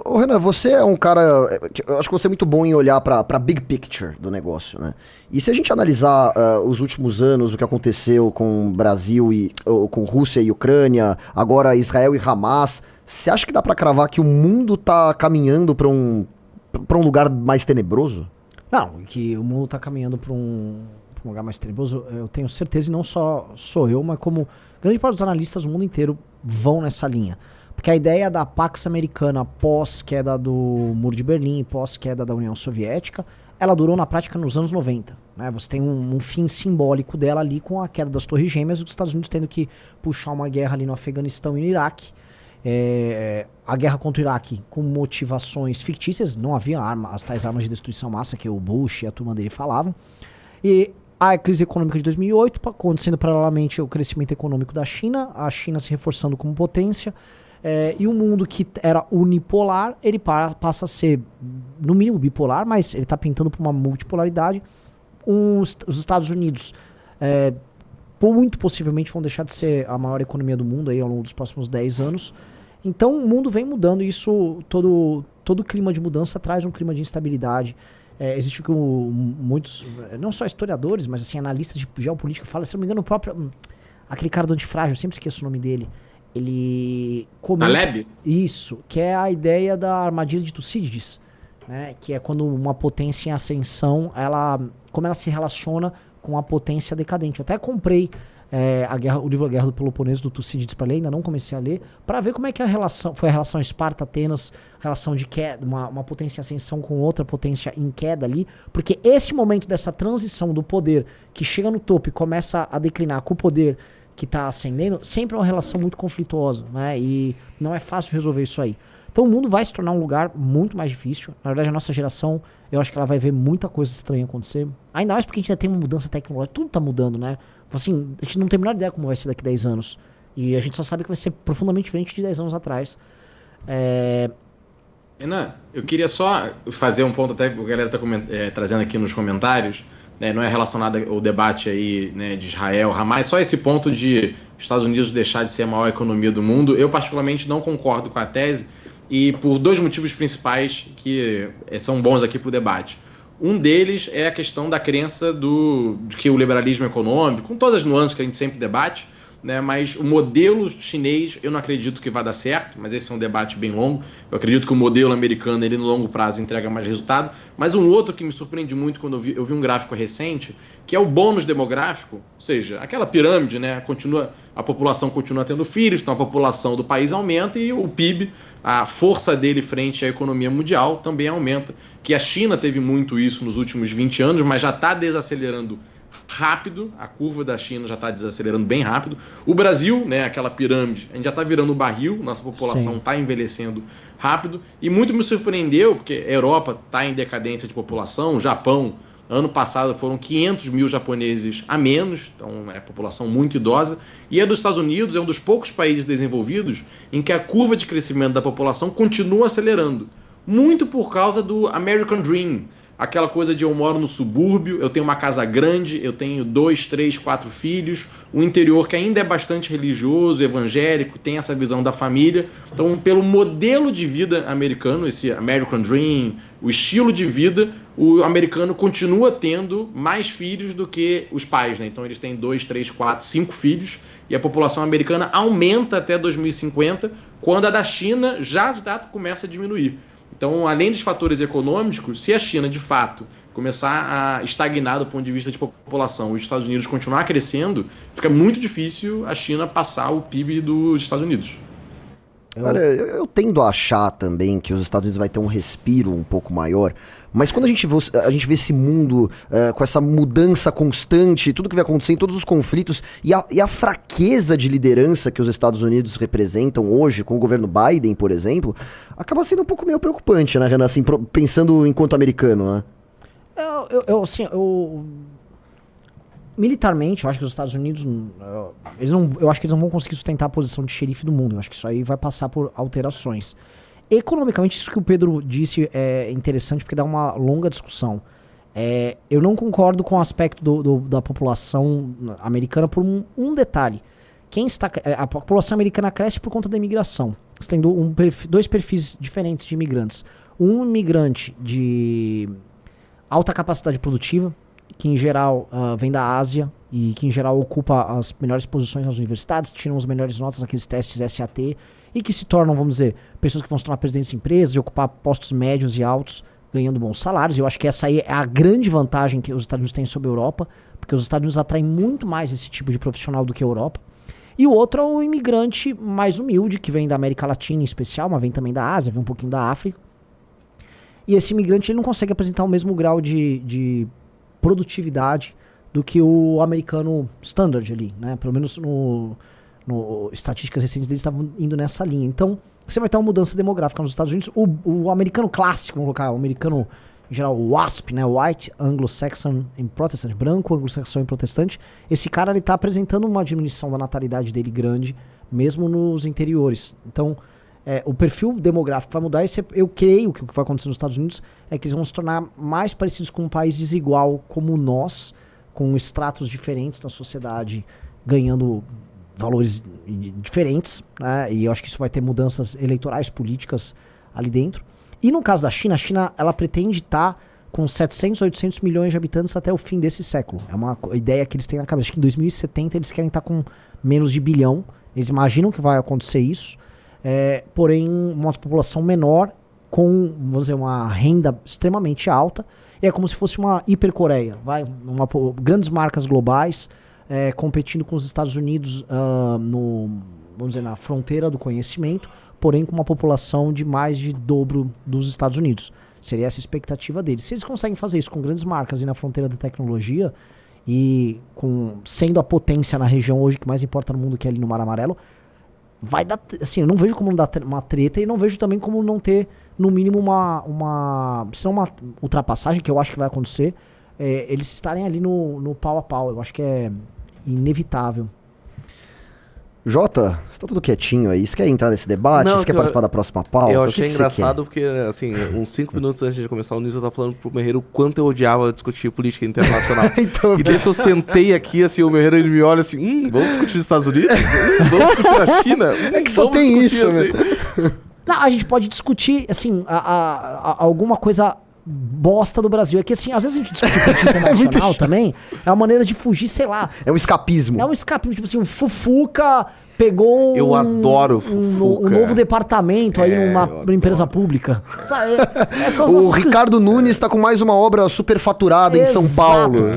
Ô, Renan, você é um cara. Eu acho que você é muito bom em olhar pra big picture do negócio, né? E se a gente analisar os últimos anos, o que aconteceu com Brasil e com Rússia e Ucrânia, agora Israel e Hamas, você acha que dá pra cravar que o mundo tá caminhando pra um lugar mais tenebroso? Não, que o mundo está caminhando pra um lugar mais tenebroso, eu tenho certeza, e não só sou eu, mas como grande parte dos analistas do mundo inteiro vão nessa linha. Porque a ideia da Pax Americana pós-queda do Muro de Berlim, pós-queda da União Soviética, ela durou na prática nos anos 90. Né? Você tem um fim simbólico dela ali com a queda das Torres Gêmeas, os Estados Unidos tendo que puxar uma guerra ali no Afeganistão e no Iraque. A guerra contra o Iraque com motivações fictícias, não havia as tais armas de destruição massa que o Bush e a turma dele falavam. E a crise econômica de 2008, acontecendo paralelamente o crescimento econômico da China, a China se reforçando como potência, e um mundo que era unipolar, ele passa a ser, no mínimo, bipolar, mas ele está pintando para uma multipolaridade. Os Estados Unidos muito possivelmente vão deixar de ser a maior economia do mundo aí ao longo dos próximos 10 anos. Então o mundo vem mudando e isso, todo clima de mudança traz um clima de instabilidade. Existe o que muitos, não só historiadores, mas assim, analistas de geopolítica falam, se não me engano, o próprio, aquele cara do Antifrágil, eu sempre esqueço o nome dele, ele comenta... Taleb? Isso, que é a ideia da armadilha de Tucídides, né? Que é quando uma potência em ascensão, como ela se relaciona com a potência decadente. Eu até comprei o livro A Guerra do Peloponeso do Tucídides para ler, ainda não comecei a ler, para ver como é que foi a relação Esparta-Atenas, relação de queda, uma potência em ascensão com outra potência em queda ali, porque esse momento dessa transição do poder que chega no topo e começa a declinar com o poder que está ascendendo, sempre é uma relação muito conflituosa, né? E não é fácil resolver isso aí. Então o mundo vai se tornar um lugar muito mais difícil. Na verdade, a nossa geração, eu acho que ela vai ver muita coisa estranha acontecer. Ainda mais porque a gente ainda tem uma mudança tecnológica. Tudo tá mudando, né? Assim, a gente não tem a menor ideia como vai ser daqui a 10 anos. E a gente só sabe que vai ser profundamente diferente de 10 anos atrás. Renan, eu queria só fazer um ponto até que a galera tá trazendo aqui nos comentários. Não é relacionado ao debate aí, né, de Israel, Hamas, só esse ponto de Estados Unidos deixar de ser a maior economia do mundo. Eu particularmente não concordo com a tese, e por dois motivos principais que são bons aqui para o debate. Um deles é a questão da crença de que o liberalismo econômico, com todas as nuances que a gente sempre debate, né, mas o modelo chinês eu não acredito que vai dar certo, mas esse é um debate bem longo. Eu acredito que o modelo americano, ele no longo prazo entrega mais resultado. Mas um outro que me surpreende muito quando eu vi um gráfico recente, que é o bônus demográfico, ou seja, aquela pirâmide, né, a população continua tendo filhos, então a população do país aumenta e o PIB, a força dele frente à economia mundial também aumenta. Que a China teve muito isso nos últimos 20 anos, mas já está desacelerando rápido, a curva da China já está desacelerando bem rápido. O Brasil, né, aquela pirâmide, a gente já está virando barril, nossa população está envelhecendo rápido, e muito me surpreendeu, porque a Europa está em decadência de população, o Japão, ano passado foram 500 mil japoneses a menos, então é população muito idosa, e a dos Estados Unidos é um dos poucos países desenvolvidos em que a curva de crescimento da população continua acelerando, muito por causa do American Dream, aquela coisa de eu moro no subúrbio, eu tenho uma casa grande, eu tenho 2, 3, 4 filhos, o interior que ainda é bastante religioso, evangélico, tem essa visão da família. Então, pelo modelo de vida americano, esse American Dream, o estilo de vida, o americano continua tendo mais filhos do que os pais, né? Então eles têm 2, 3, 4, 5 filhos, e a população americana aumenta até 2050, quando a da China já começa a diminuir. Então, além dos fatores econômicos, se a China, de fato, começar a estagnar do ponto de vista de população e os Estados Unidos continuar crescendo, fica muito difícil a China passar o PIB dos Estados Unidos. Cara, eu tendo a achar também que os Estados Unidos vai ter um respiro um pouco maior, mas quando a gente vê esse mundo com essa mudança constante, tudo que vai acontecendo, todos os conflitos e a fraqueza de liderança que os Estados Unidos representam hoje, com o governo Biden, por exemplo, acaba sendo um pouco meio preocupante, né, Renan? Assim, pensando enquanto americano, né? Militarmente, eu acho que os Estados Unidos, eu acho que eles não vão conseguir sustentar a posição de xerife do mundo. Eu acho que isso aí vai passar por alterações. Economicamente, isso que o Pedro disse é interessante porque dá uma longa discussão. Eu não concordo com o aspecto da população americana por um detalhe. A população americana cresce por conta da imigração. você tem dois perfis diferentes de imigrantes. Um imigrante de alta capacidade produtiva, que em geral vem da Ásia e que em geral ocupa as melhores posições nas universidades, tiram as melhores notas naqueles testes SAT e que se tornam, vamos dizer, pessoas que vão se tornar presidentes de empresas e ocupar postos médios e altos, ganhando bons salários. Eu acho que essa aí é a grande vantagem que os Estados Unidos têm sobre a Europa, porque os Estados Unidos atraem muito mais esse tipo de profissional do que a Europa. E o outro é o imigrante mais humilde, que vem da América Latina em especial, mas vem também da Ásia, vem um pouquinho da África. E esse imigrante ele não consegue apresentar o mesmo grau de produtividade do que o americano standard ali, né? Pelo menos no estatísticas recentes deles estavam indo nessa linha. Então, você vai ter uma mudança demográfica nos Estados Unidos. O americano clássico, vamos colocar, o americano em geral, o WASP, né? White, Anglo-Saxon and Protestant, branco, anglo-saxão e protestante. Esse cara, ele tá apresentando uma diminuição da natalidade dele grande, mesmo nos interiores. Então, o perfil demográfico vai mudar. Eu creio que o que vai acontecer nos Estados Unidos é que eles vão se tornar mais parecidos com um país desigual como nós, com estratos diferentes da sociedade, ganhando valores diferentes, né? E eu acho que isso vai ter mudanças eleitorais, políticas ali dentro. E no caso da China, a China ela pretende estar com 700, 800 milhões de habitantes até o fim desse século. É uma ideia que eles têm na cabeça. Acho que em 2070 eles querem estar com menos de bilhão. Eles imaginam que vai acontecer isso. Porém, uma população menor com, vamos dizer, uma renda extremamente alta. E é como se fosse uma hipercoreia. Grandes marcas globais competindo com os Estados Unidos vamos dizer, na fronteira do conhecimento, porém com uma população de mais de dobro dos Estados Unidos. Seria essa a expectativa deles. Se eles conseguem fazer isso com grandes marcas e na fronteira da tecnologia, e sendo a potência na região hoje que mais importa no mundo, que é ali no Mar Amarelo, vai dar, assim, eu não vejo como não dar uma treta e não vejo também como não ter, no mínimo, uma ultrapassagem, que eu acho que vai acontecer, eles estarem ali no pau a pau. Eu acho que é inevitável. Jota, você tá tudo quietinho aí? Você quer entrar nesse debate? Você quer participar da próxima pauta? Eu achei engraçado porque, assim, uns 5 minutos antes de começar o News, eu tava falando pro Merreiro o quanto eu odiava discutir política internacional. Então, e desde que eu sentei aqui, assim, o Merreiro ele me olha assim, vamos discutir os Estados Unidos? Vamos discutir a China? É que só tem isso, assim. Né? Não, a gente pode discutir, assim, alguma coisa bosta do Brasil. É que, assim, às vezes a gente discute política internacional também, é uma maneira de fugir, sei lá. É um escapismo. É um escapismo, tipo assim, o Fufuca pegou eu adoro Fufuca. Um novo departamento aí numa empresa pública. O Ricardo Nunes tá com mais uma obra superfaturada em São Paulo.